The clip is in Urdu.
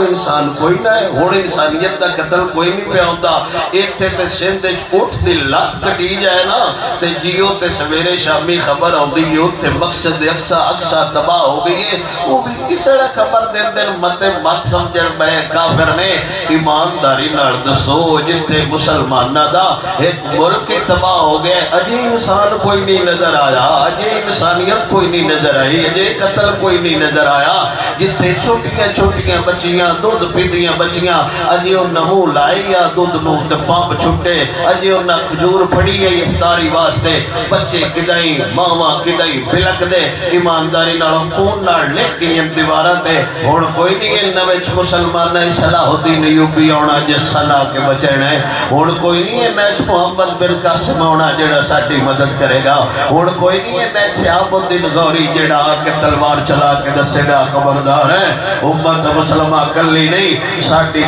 انسان کوئی نہ ہے. ہن انسانیت دا قتل کوئی نہیں پیا ہوندا. ایتھے تے سندھ وچ اٹھ دی لت کٹی جائے نا تے جیو تے سویرے شامی خبر آندی ہے اوتھے مقصد اقصا تباہ ہو گئی ہے. وہ بھی کسے دا خبر دین مت سمجھن پے کافر نے. ایمانداری نال دسو جتھے مسلماناں دا ایک ملک تباہ ہو گیا, اجے انسان کوئی نہیں نظر آیا, اجے انسانیت کوئی نہیں نظر آئی, اجے قتل کوئی نہیں نظر آیا. جتھے چھوٹیاں چھوٹیاں بچیاں دودھ پیندیاں بچیاں اجے انہاں منہ لائی آ دودھ نو تے پمپ چھٹے, اجے انہاں کھجور پھڑی ہے افطاری واسطے, بچے کدائی ماواں کدائی بلک دے. ایمانداری نال خون نال لکھ گئی دیواراں تے. ہن کوئی نہیں انہاں وچ مسلمان صلاح الدین ایوبی آنا جس صلاح کے بچنا ہے. ہن کوئی نہیں انہاں وچ محمد بن قاسم آنا جڑا ساڈی مدد کرے گا. ہن کوئی نہیں انہاں وچ شہاب الدین غوری جڑا آ کے تلوار چلا کے دسے گا خبردار ہے امت مسلمہ کلی نہیں ساڈی